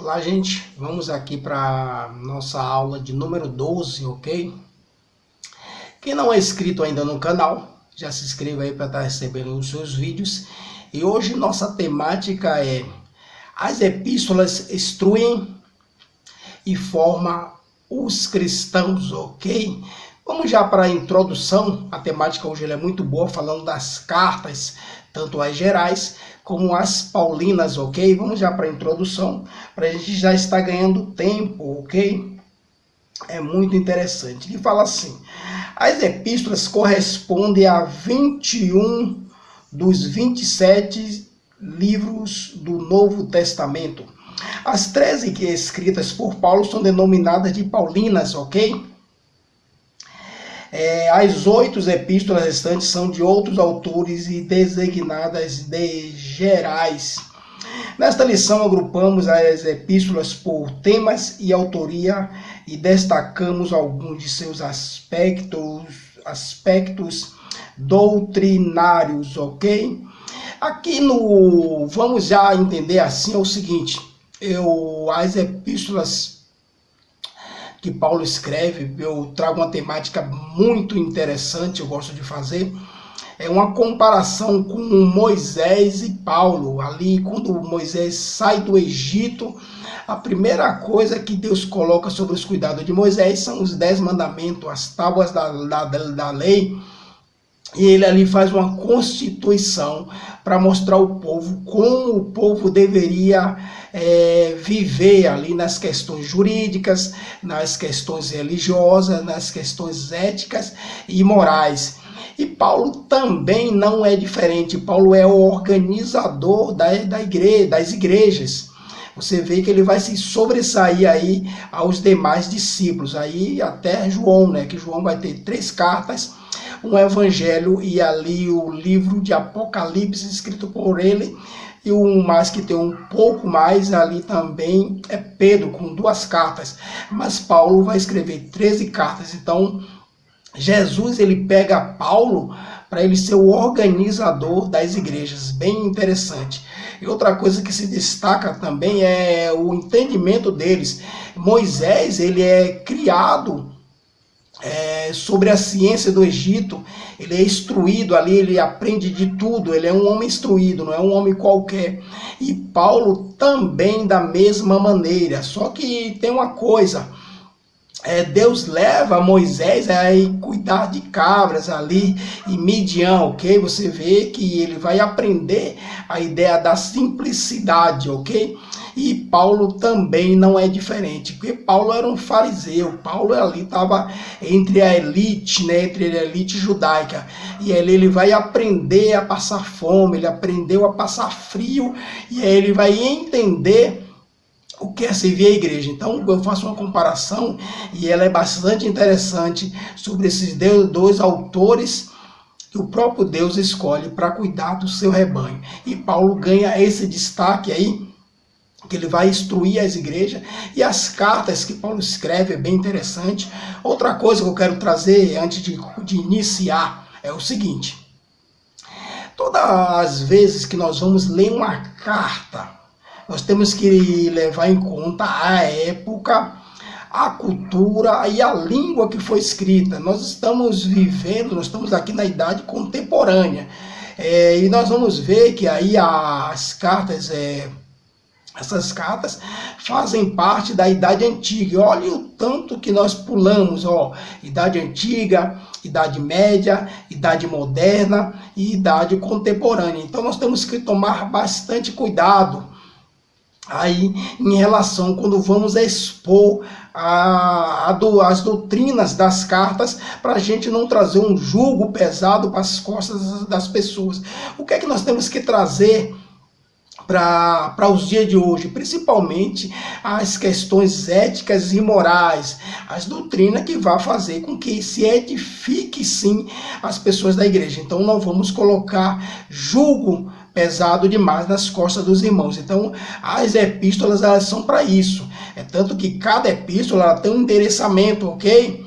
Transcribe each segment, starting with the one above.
Olá, gente. Vamos aqui para nossa aula de número 12, ok? Quem não é inscrito ainda no canal, já se inscreva aí para estar recebendo os seus vídeos. E hoje nossa temática é: as epístolas instruem e formam os cristãos, ok? Vamos já para a introdução. A temática hoje é muito boa, falando das cartas, tanto as gerais como as paulinas, ok? Vamos já para a introdução, para a gente já estar ganhando tempo, ok? É muito interessante. Ele fala assim: as epístolas correspondem a 21 dos 27 livros do Novo Testamento. As 13 que escritas por Paulo são denominadas de paulinas, ok? As 8 epístolas restantes são de outros autores e designadas de gerais. Nesta lição, agrupamos as epístolas por temas e autoria e destacamos alguns de seus aspectos doutrinários, ok? Aqui vamos já entender assim, é o seguinte: as epístolas que Paulo escreve, eu trago uma temática muito interessante, eu gosto de fazer. É uma comparação com Moisés e Paulo. Ali, quando Moisés sai do Egito, a primeira coisa que Deus coloca sobre os cuidados de Moisés são os 10 mandamentos, as tábuas da lei. E ele ali faz uma constituição para mostrar ao povo como o povo deveria viver ali nas questões jurídicas, nas questões religiosas, nas questões éticas e morais. E Paulo também não é diferente. Paulo é o organizador das igrejas. Você vê que ele vai se sobressair aí aos demais discípulos. Aí até João, né? Que João vai ter 3 cartas, um evangelho e ali o livro de Apocalipse escrito por ele. E o mais que tem um pouco mais ali também é Pedro, com 2 cartas. Mas Paulo vai escrever 13 cartas. Então, Jesus ele pega Paulo para ele ser o organizador das igrejas. Bem interessante. E outra coisa que se destaca também é o entendimento deles. Moisés ele é criado sobre a ciência do Egito, ele é instruído ali, ele aprende de tudo, ele é um homem instruído, não é um homem qualquer. E Paulo também da mesma maneira, só que tem uma coisa, Deus leva Moisés a cuidar de cabras ali em Midian, ok? Você vê que ele vai aprender a ideia da simplicidade, ok? E Paulo também não é diferente, porque Paulo era um fariseu, Paulo ali estava entre a elite, né, entre a elite judaica, e ele vai aprender a passar fome, ele aprendeu a passar frio, e aí ele vai entender o que é servir a igreja. Então eu faço uma comparação, e ela é bastante interessante, sobre esses 2 autores que o próprio Deus escolhe para cuidar do seu rebanho. E Paulo ganha esse destaque aí, que ele vai instruir as igrejas, e as cartas que Paulo escreve é bem interessante. Outra coisa que eu quero trazer antes de iniciar é o seguinte: todas as vezes que nós vamos ler uma carta, nós temos que levar em conta a época, a cultura e a língua que foi escrita. Nós estamos vivendo, nós estamos aqui na idade contemporânea, e nós vamos ver que aí as cartas essas cartas fazem parte da Idade Antiga. E olha o tanto que nós pulamos, Idade Antiga, Idade Média, Idade Moderna e Idade Contemporânea. Então nós temos que tomar bastante cuidado aí em relação quando vamos expor as doutrinas das cartas, para a gente não trazer um jugo pesado para as costas das pessoas. O que é que nós temos que trazer para os dias de hoje, principalmente as questões éticas e morais, as doutrinas que vão fazer com que se edifique sim as pessoas da igreja. Então não vamos colocar jugo pesado demais nas costas dos irmãos. Então as epístolas elas são para isso. É tanto que cada epístola ela tem um endereçamento, ok?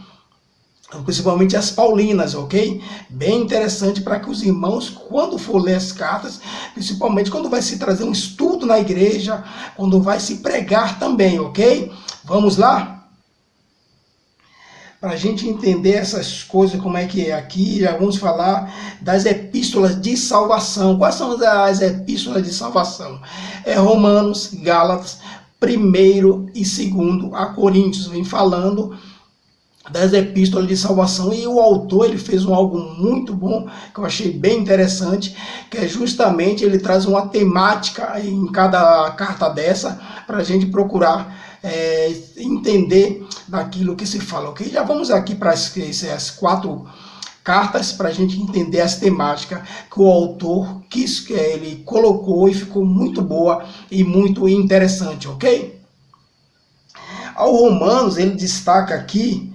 principalmente as paulinas, ok? Bem interessante para que os irmãos, quando for ler as cartas, principalmente quando vai se trazer um estudo na igreja, quando vai se pregar também, ok? Vamos lá? Para a gente entender essas coisas, como é que é aqui, já vamos falar das epístolas de salvação. Quais são as epístolas de salvação? É Romanos, Gálatas, 1º e 2º a Coríntios, vem falando das epístolas de salvação, e o autor ele fez algo muito bom, que eu achei bem interessante, que é justamente ele traz uma temática em cada carta dessa, para a gente procurar entender daquilo que se fala, ok? Já vamos aqui para as 4 cartas, para a gente entender as temáticas que o autor quis, que ele colocou, e ficou muito boa e muito interessante, ok? Ao Romanos, ele destaca aqui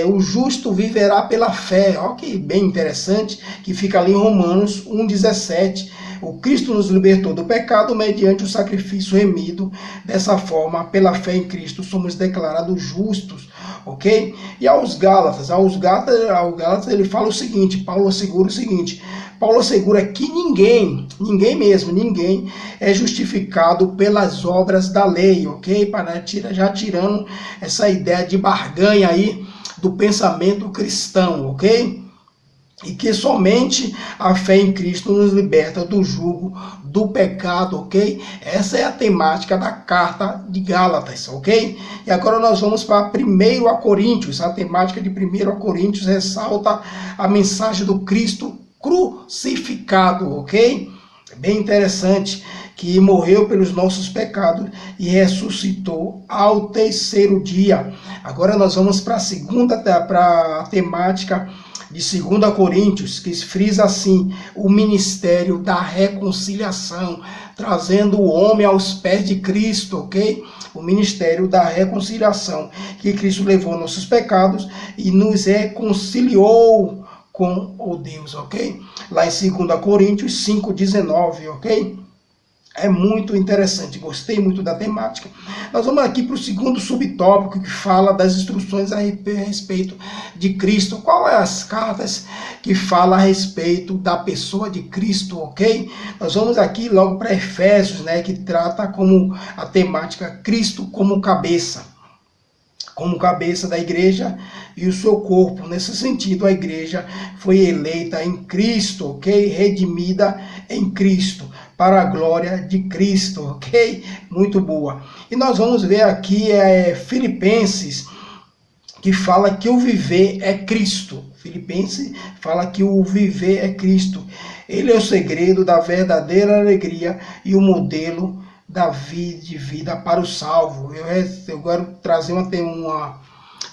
o justo viverá pela fé. Olha que bem interessante, que fica ali em Romanos 1,17. O Cristo nos libertou do pecado mediante o sacrifício remido. Dessa forma, pela fé em Cristo, somos declarados justos. Ok? E aos Gálatas ele fala o seguinte, Paulo assegura o seguinte, Paulo assegura que ninguém é justificado pelas obras da lei, ok? Já tirando essa ideia de barganha aí do pensamento cristão, ok? E que somente a fé em Cristo nos liberta do jugo do pecado, ok? Essa é a temática da carta de Gálatas, ok? E agora nós vamos para 1 a Coríntios. A temática de 1 a Coríntios ressalta a mensagem do Cristo crucificado, ok? Bem interessante, que morreu pelos nossos pecados e ressuscitou ao 3º dia. Agora nós vamos para a temática de 2 Coríntios, que frisa assim o ministério da reconciliação, trazendo o homem aos pés de Cristo, ok? O ministério da reconciliação, que Cristo levou nossos pecados e nos reconciliou com o Deus, ok? Lá em 2 Coríntios 5,19, ok? É muito interessante, gostei muito da temática. Nós vamos aqui para o 2º subtópico, que fala das instruções a respeito de Cristo. Qual é as cartas que falam a respeito da pessoa de Cristo, ok? Nós vamos aqui logo para Efésios, né, que trata como a temática Cristo como cabeça da igreja e o seu corpo. Nesse sentido, a igreja foi eleita em Cristo, ok? Redimida em Cristo, para a glória de Cristo, ok? Muito boa. E nós vamos ver aqui Filipenses, que fala que o viver é Cristo. Filipenses fala que o viver é Cristo. Ele é o segredo da verdadeira alegria e o modelo da vida para o salvo. Eu quero trazer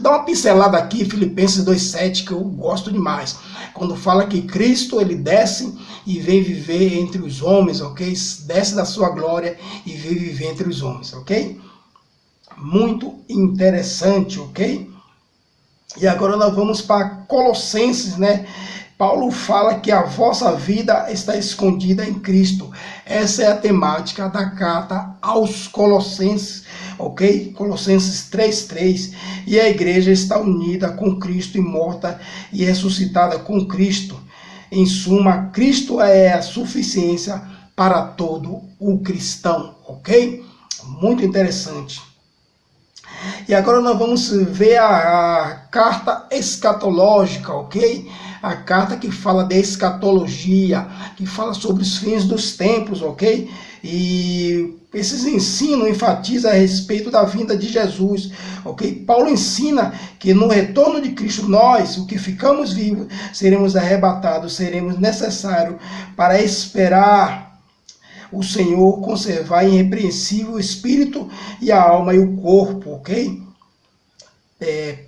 dar uma pincelada aqui, Filipenses 2,7, que eu gosto demais. Quando fala que Cristo, ele desce e vem viver entre os homens, ok? Desce da sua glória e vem viver entre os homens, ok? Muito interessante, ok? E agora nós vamos para Colossenses, né? Paulo fala que a vossa vida está escondida em Cristo. Essa é a temática da carta aos Colossenses, ok? Colossenses 3,3. E a igreja está unida com Cristo e morta e ressuscitada com Cristo. Em suma, Cristo é a suficiência para todo o cristão, ok? Muito interessante. E agora nós vamos ver a carta escatológica, ok? A carta que fala de escatologia, que fala sobre os fins dos tempos, ok? E esses ensinos enfatizam a respeito da vinda de Jesus, ok? Paulo ensina que no retorno de Cristo, nós, o que ficamos vivos, seremos arrebatados, seremos necessários para esperar o Senhor conservar irrepreensível o espírito e a alma e o corpo, ok?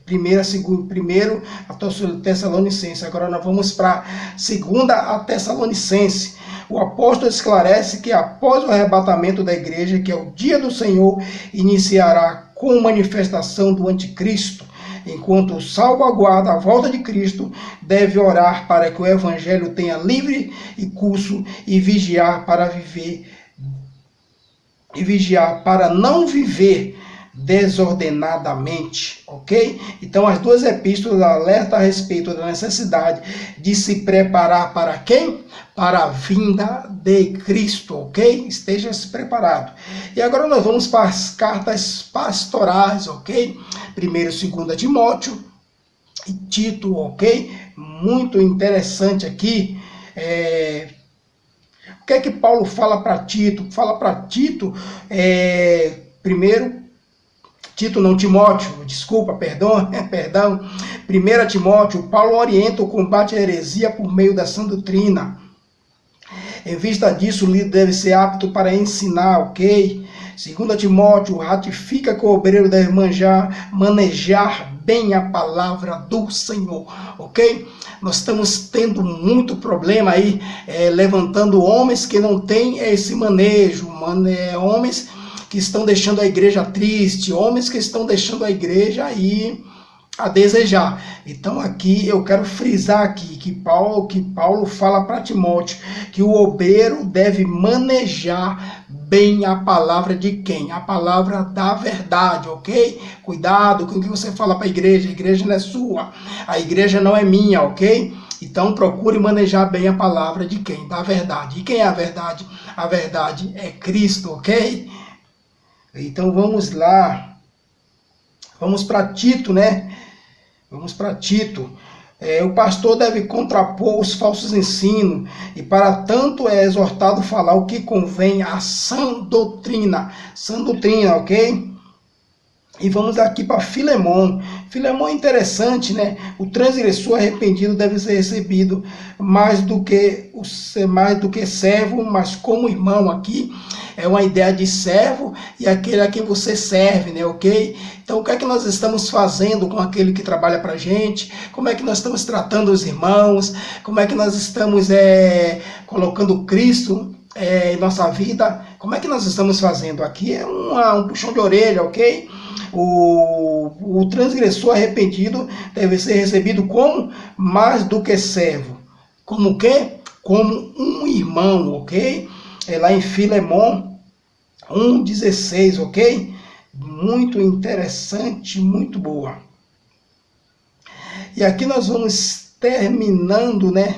Primeiro a Tessalonicense. Agora nós vamos para 2 a Tessalonicense. O apóstolo esclarece que após o arrebatamento da igreja, que é o dia do Senhor, iniciará com manifestação do anticristo. Enquanto o salvo aguarda a volta de Cristo, deve orar para que o evangelho tenha livre e curso e vigiar para não viver desordenadamente, ok? Então as duas epístolas alertam a respeito da necessidade de se preparar para quem? Para a vinda de Cristo, ok? Esteja-se preparado. E agora nós vamos para as cartas pastorais, ok? Primeiro e 2 Timóteo e Tito, ok? Muito interessante aqui. O que é que Paulo fala para Tito? Fala para Tito, primeiro, Tito não, Timóteo, desculpa, perdão. 1 Timóteo, Paulo orienta o combate à heresia por meio da sã doutrina. Em vista disso, o líder deve ser apto para ensinar, ok? 2 Timóteo, ratifica que o obreiro deve manejar bem a palavra do Senhor, ok? Nós estamos tendo muito problema aí, levantando homens que não têm esse manejo, homens que estão deixando a igreja triste, homens que estão deixando a igreja aí a desejar. Então aqui eu quero frisar aqui que Paulo fala para Timóteo que o obreiro deve manejar bem a palavra de quem? A palavra da verdade, ok? Cuidado com o que você fala para a igreja não é sua, a igreja não é minha, ok? Então procure manejar bem a palavra de quem? Da verdade. E quem é a verdade? A verdade é Cristo, ok? Então vamos lá, vamos para Tito, né? Vamos para Tito. O pastor deve contrapor os falsos ensinos e para tanto é exortado falar o que convém à sã doutrina, ok? E vamos aqui para Filemão. Filemão é interessante, né? O transgressor arrependido deve ser recebido mais do que servo, mas como irmão aqui. É uma ideia de servo e aquele a quem você serve, né? Ok? Então o que é que nós estamos fazendo com aquele que trabalha para a gente? Como é que nós estamos tratando os irmãos? Como é que nós estamos colocando Cristo em nossa vida? Como é que nós estamos fazendo? Aqui é um puxão de orelha, ok? O transgressor arrependido deve ser recebido como mais do que servo. Como o quê? Como um irmão, ok? Lá em Filemão 1,16, ok? Muito interessante, muito boa. E aqui nós vamos terminando, né?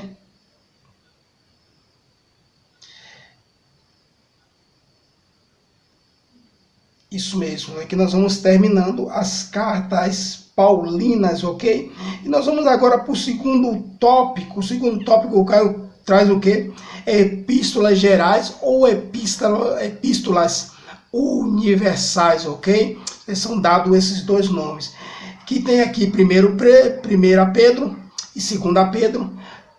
Isso mesmo, aqui nós vamos terminando as cartas paulinas, ok? E nós vamos agora para o segundo tópico. O segundo tópico, o Caio traz o quê? Epístolas gerais ou epístolas universais, ok? São dados esses dois nomes. Que tem aqui primeiro 1 Pedro e 2 Pedro,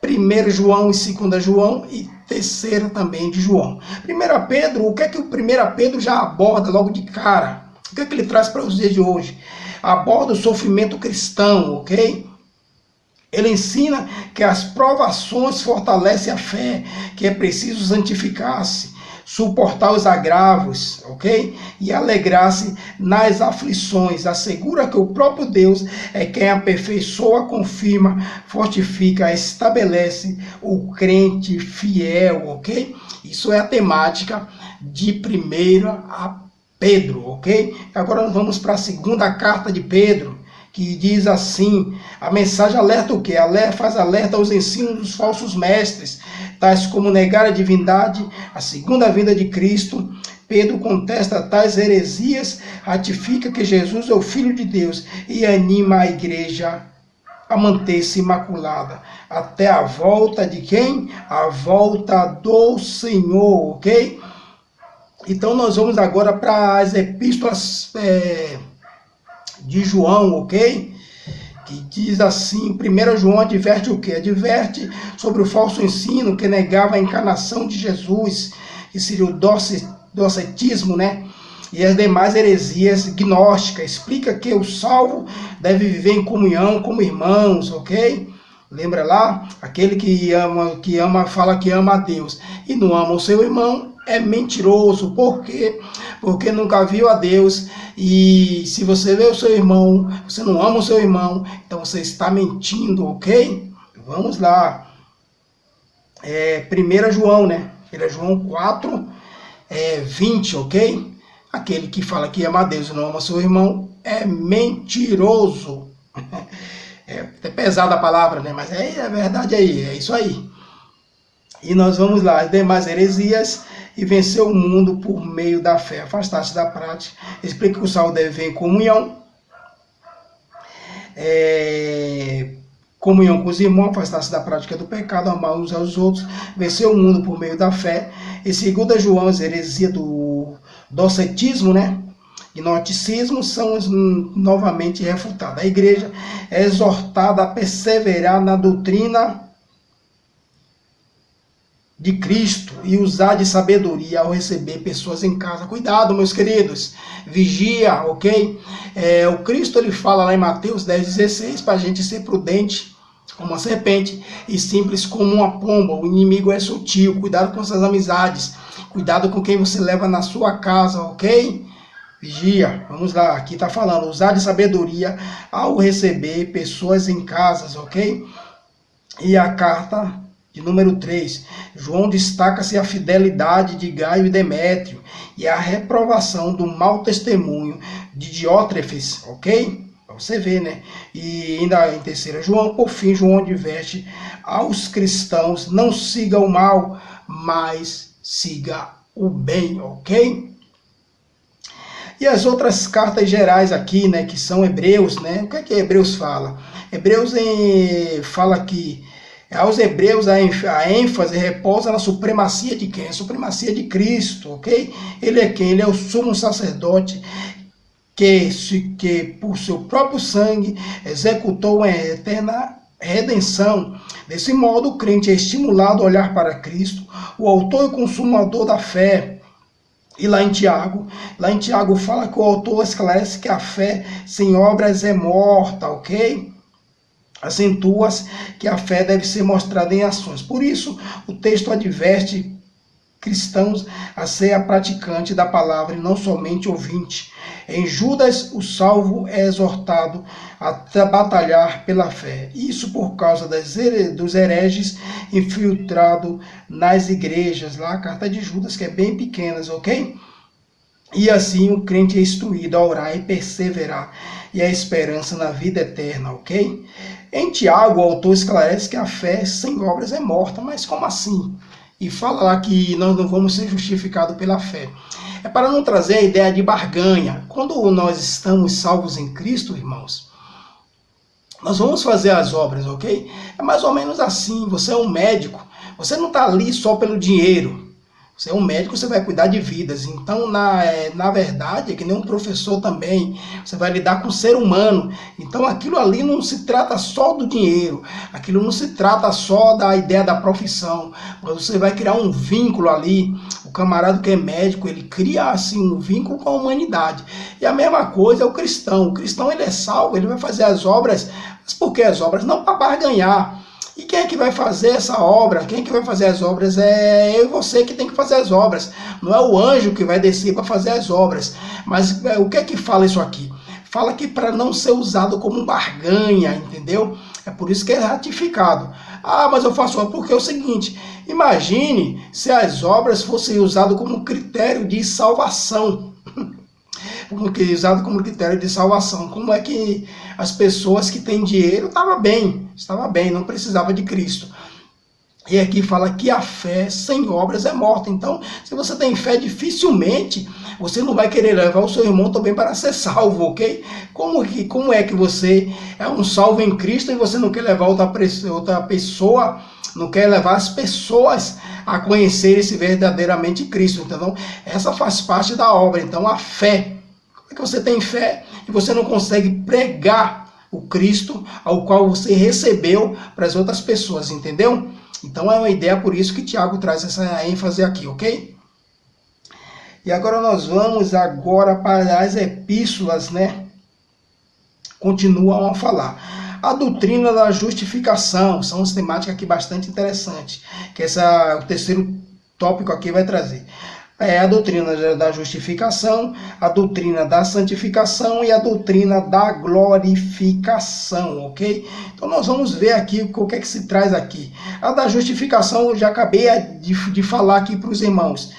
1 João e 2 João e terceira também de João. 1 Pedro, o que é que o 1 Pedro já aborda logo de cara? O que é que ele traz para os dias de hoje? Aborda o sofrimento cristão, ok? Ele ensina que as provações fortalecem a fé, que é preciso santificar-se, suportar os agravos, ok? E alegrar-se nas aflições. Assegura que o próprio Deus é quem aperfeiçoa, confirma, fortifica, estabelece o crente fiel, ok? Isso é a temática de 1 Pedro, ok? Agora nós vamos para a segunda carta de Pedro, que diz assim, a mensagem alerta o quê? Faz alerta aos ensinos dos falsos mestres, tais como negar a divindade, a segunda vinda de Cristo. Pedro contesta tais heresias, ratifica que Jesus é o Filho de Deus e anima a igreja a manter-se imaculada até a volta de quem? A volta do Senhor, ok? Então nós vamos agora para as epístolas de João, ok? Que diz assim, 1 João adverte o quê? Adverte sobre o falso ensino que negava a encarnação de Jesus, que seria o docetismo, né? E as demais heresias gnósticas. Explica que o salvo deve viver em comunhão como irmãos, ok? Lembra lá? Aquele que ama, fala que ama a Deus e não ama o seu irmão, é mentiroso. Por quê? Porque nunca viu a Deus. E se você vê o seu irmão, você não ama o seu irmão, então você está mentindo, ok? Vamos lá. 1 João, né? 1 João 4, 20, ok? Aquele que fala que ama a Deus e não ama seu irmão é mentiroso. É até pesada a palavra, né? Mas é verdade aí, é isso aí. E nós vamos lá, as demais heresias, e vencer o mundo por meio da fé. Afastar-se da prática. Explica que o salvo deve vir em comunhão. Comunhão com os irmãos, afastar-se da prática do pecado, amar uns aos outros, vencer o mundo por meio da fé. E segundo João, as heresias do docetismo, né? Gnosticismo são novamente refutadas. A igreja é exortada a perseverar na doutrina de Cristo e usar de sabedoria ao receber pessoas em casa. Cuidado, meus queridos, vigia, ok? O Cristo ele fala lá em Mateus 10,16 para a gente ser prudente como uma serpente e simples como uma pomba. O inimigo é sutil, cuidado com suas amizades, cuidado com quem você leva na sua casa, ok? Vigia, vamos lá, aqui está falando, usar de sabedoria ao receber pessoas em casas, ok? E a carta de número 3, João destaca-se a fidelidade de Gaio e Demétrio e a reprovação do mau testemunho de Diótrefes, ok? Para você ver, né? E ainda em 3 João, por fim, João adverte aos cristãos, não siga o mal, mas siga o bem, ok? E as outras cartas gerais aqui, né, que são Hebreus, né? O que Hebreus fala? Hebreus fala que aos Hebreus a ênfase repousa na supremacia de quem? A supremacia de Cristo, ok? Ele é quem? Ele é o sumo sacerdote que por seu próprio sangue executou a eterna redenção. Desse modo, o crente é estimulado a olhar para Cristo, o autor e consumador da fé. E lá em Tiago fala que o autor esclarece que a fé sem obras é morta, ok? Acentua-se que a fé deve ser mostrada em ações. Por isso, o texto adverte cristãos a ser a praticante da palavra e não somente ouvinte. Em Judas, o salvo é exortado a batalhar pela fé. Isso por causa dos hereges infiltrados nas igrejas. Lá a carta de Judas, que é bem pequena, ok? E assim o crente é instruído a orar e perseverar, e a esperança na vida eterna, ok? Em Tiago, o autor esclarece que a fé sem obras é morta, mas como assim? E fala lá que nós não vamos ser justificados pela fé. É para não trazer a ideia de barganha. Quando nós estamos salvos em Cristo, irmãos, nós vamos fazer as obras, ok? É mais ou menos assim, você é um médico, você não está ali só pelo dinheiro. Você é um médico, você vai cuidar de vidas. Então, na verdade, é que nem um professor também. Você vai lidar com o ser humano. Então, aquilo ali não se trata só do dinheiro. Aquilo não se trata só da ideia da profissão. Mas você vai criar um vínculo ali. O camarada que é médico, ele cria assim um vínculo com a humanidade. E a mesma coisa é o cristão. O cristão, ele é salvo, ele vai fazer as obras. Mas por que as obras? Não para barganhar. E quem é que vai fazer essa obra? Quem é que vai fazer as obras? É eu e você que tem que fazer as obras. Não é o anjo que vai descer para fazer as obras. Mas o que é que fala isso aqui? Fala que para não ser usado como barganha, entendeu? É por isso que é ratificado. Ah, mas eu faço porque é o seguinte, imagine se as obras fossem usadas como critério de salvação. Usado como critério de salvação. Como é que as pessoas que têm dinheiro estava bem, não precisava de Cristo. E aqui fala que a fé sem obras é morta. Então, se você tem fé, dificilmente você não vai querer levar o seu irmão também para ser salvo, ok? Como é que você é um salvo em Cristo e você não quer levar outra pessoa, não quer levar as pessoas a conhecer esse verdadeiramente Cristo? Então, essa faz parte da obra. Então, a fé. Que você tem fé e você não consegue pregar o Cristo ao qual você recebeu para as outras pessoas, entendeu? Então é uma ideia, por isso que Tiago traz essa ênfase aqui, ok? E agora nós vamos para as epístolas, né? Continuam a falar. A doutrina da justificação, são as temáticas aqui bastante interessantes, que o terceiro tópico aqui vai trazer. É a doutrina da justificação, a doutrina da santificação e a doutrina da glorificação, ok? Então nós vamos ver aqui o que é que se traz aqui. A da justificação eu já acabei de falar aqui para os irmãos.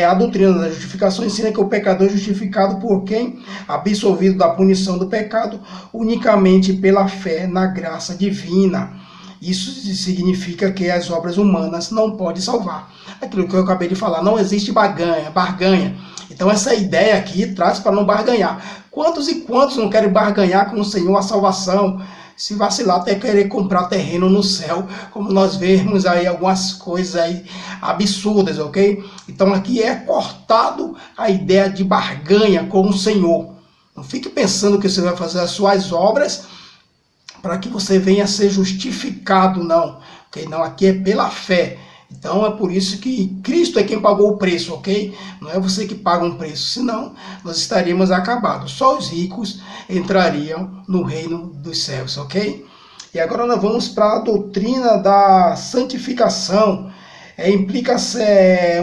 A doutrina da justificação ensina que o pecador é justificado por quem? Absolvido da punição do pecado unicamente pela fé na graça divina. Isso significa que as obras humanas não podem salvar. Aquilo que eu acabei de falar, não existe barganha. Então essa ideia aqui traz para não barganhar. Quantos e quantos não querem barganhar com o Senhor a salvação? Se vacilar até querer comprar terreno no céu, como nós vemos aí algumas coisas aí absurdas, ok? Então aqui é cortado a ideia de barganha com o Senhor. Não fique pensando que você vai fazer as suas obras para que você venha a ser justificado, não. Ok? Não, aqui é pela fé. Então é por isso que Cristo é quem pagou o preço, ok? Não é você que paga um preço, senão nós estaríamos acabados. Só os ricos entrariam no reino dos céus, ok? E agora nós vamos para a doutrina da santificação. Implica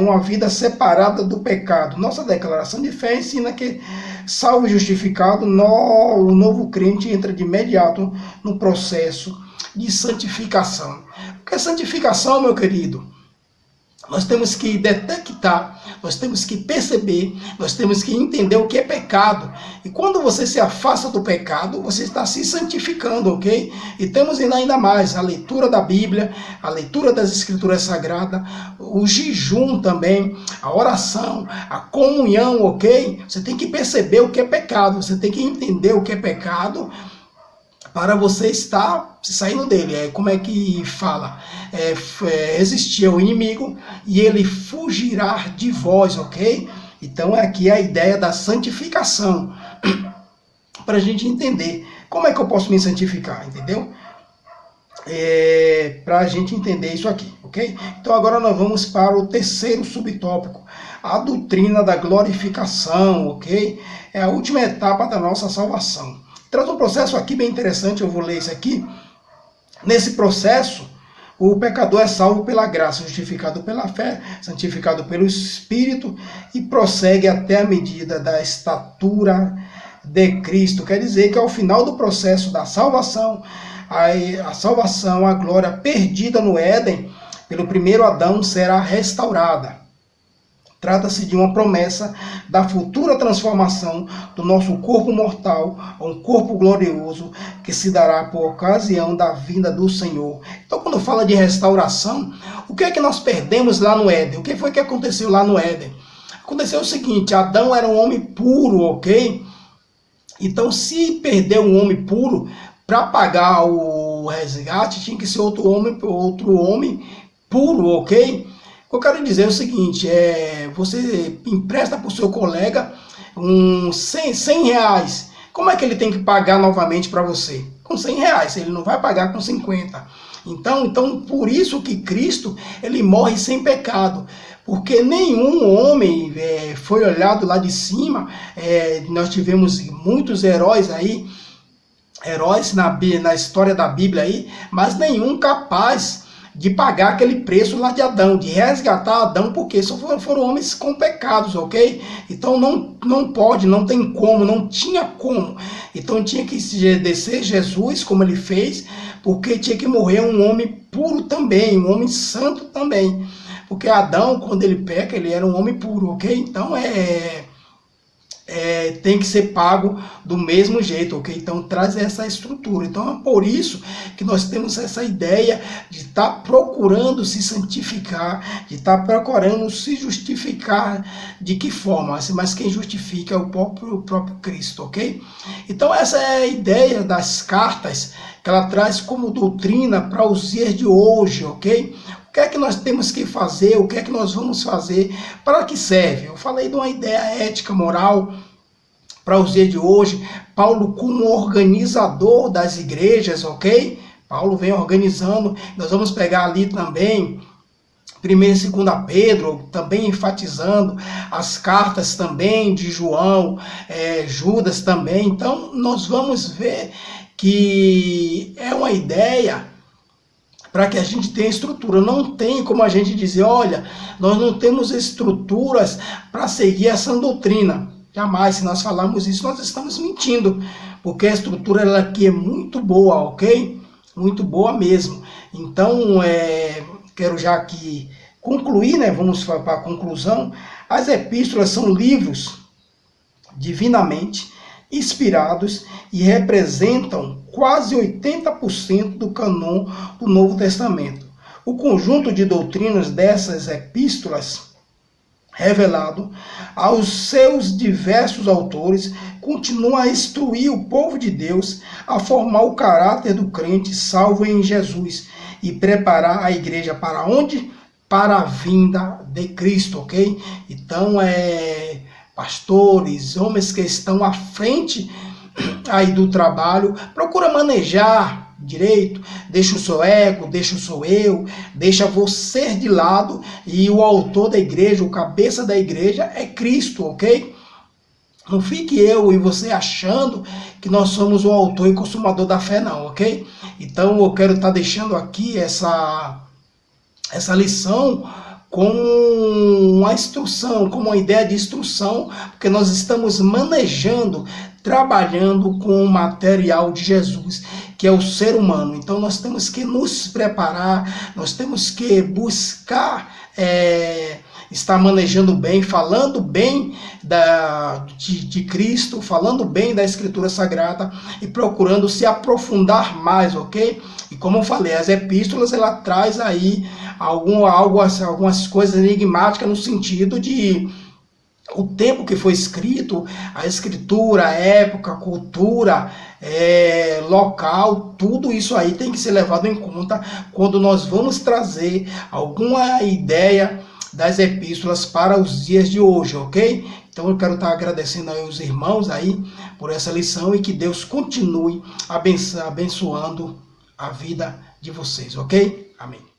uma vida separada do pecado. Nossa declaração de fé ensina que, salvo e justificado, o novo crente entra de imediato no processo de santificação. O que é santificação, meu querido? Nós temos que detectar, nós temos que perceber, nós temos que entender o que é pecado. E quando você se afasta do pecado, você está se santificando, ok? E temos ainda mais a leitura da Bíblia, a leitura das Escrituras Sagradas, o jejum também, a oração, a comunhão, ok? Você tem que perceber o que é pecado, você tem que entender o que é pecado, para você estar saindo dele. Como é que fala? Resistir ao inimigo e ele fugirá de vós, ok? Então aqui é a ideia da santificação, para a gente entender como é que eu posso me santificar, entendeu? Para a gente entender isso aqui, ok? Então agora nós vamos para o terceiro subtópico, a doutrina da glorificação, ok? É a última etapa da nossa salvação. Traz um processo aqui bem interessante, eu vou ler isso aqui. Nesse processo, o pecador é salvo pela graça, justificado pela fé, santificado pelo Espírito e prossegue até a medida da estatura de Cristo. Quer dizer que ao final do processo da salvação, a salvação, a glória perdida no Éden pelo primeiro Adão será restaurada. Trata-se de uma promessa da futura transformação do nosso corpo mortal a um corpo glorioso que se dará por ocasião da vinda do Senhor. Então, quando fala de restauração, o que é que nós perdemos lá no Éden? O que foi que aconteceu lá no Éden? Aconteceu o seguinte, Adão era um homem puro, ok? Então, se perder um homem puro, para pagar o resgate, tinha que ser outro homem puro, ok? O que eu quero dizer é o seguinte, você empresta para o seu colega 100 reais. Como é que ele tem que pagar novamente para você? Com 100 reais, ele não vai pagar com 50. Então, por isso que Cristo, ele morre sem pecado. Porque nenhum homem foi olhado lá de cima. Nós tivemos muitos heróis aí, heróis na história da Bíblia aí, mas nenhum capaz de pagar aquele preço lá de Adão, de resgatar Adão, porque só foram homens com pecados, ok? Então não pode, não tem como, não tinha como. Então tinha que descer Jesus, como ele fez, porque tinha que morrer um homem puro também, um homem santo também. Porque Adão, quando ele peca, ele era um homem puro, ok? Então tem que ser pago do mesmo jeito, ok? Então traz essa estrutura. Então é por isso que nós temos essa ideia de estar procurando se santificar, de estar procurando se justificar. De que forma? Mas quem justifica é o próprio Cristo, ok? Então essa é a ideia das cartas que ela traz como doutrina para os dias de hoje, ok? O que é que nós temos que fazer? O que é que nós vamos fazer? Para que serve? Eu falei de uma ideia ética, moral, para os dias de hoje. Paulo como organizador das igrejas, ok? Paulo vem organizando. Nós vamos pegar ali também 1 e 2 Pedro, também enfatizando as cartas também de João, Judas também. Então, nós vamos ver que é uma ideia para que a gente tenha estrutura. Não tem como a gente dizer, olha, nós não temos estruturas para seguir essa doutrina. Jamais, se nós falarmos isso, nós estamos mentindo, porque a estrutura ela aqui é muito boa, ok? Muito boa mesmo. Então, quero já aqui concluir, né, vamos para a conclusão, as epístolas são livros divinamente inspirados e representam quase 80% do cânon do Novo Testamento. O conjunto de doutrinas dessas epístolas, revelado aos seus diversos autores, continua a instruir o povo de Deus a formar o caráter do crente salvo em Jesus e preparar a igreja para onde? Para a vinda de Cristo, ok? Então, pastores, homens que estão à frente aí do trabalho, procura manejar direito, deixa o seu ego, deixa o seu eu, deixa você de lado, e o autor da igreja, o cabeça da igreja é Cristo, ok? Não fique eu e você achando que nós somos o autor e consumador da fé, não, ok? Então eu quero estar deixando aqui essa lição com uma instrução, com uma ideia de instrução, porque nós estamos manejando, trabalhando com o material de Jesus, que é o ser humano. Então nós temos que nos preparar, nós temos que buscar estar manejando bem, falando bem de Cristo, falando bem da Escritura Sagrada e procurando se aprofundar mais, ok? E como eu falei, as epístolas, ela traz aí algumas coisas enigmáticas no sentido de o tempo que foi escrito, a escritura, a época, a cultura, local, tudo isso aí tem que ser levado em conta quando nós vamos trazer alguma ideia das epístolas para os dias de hoje, ok? Então eu quero estar agradecendo aí os irmãos aí por essa lição e que Deus continue abençoando a vida de vocês, ok? Amém.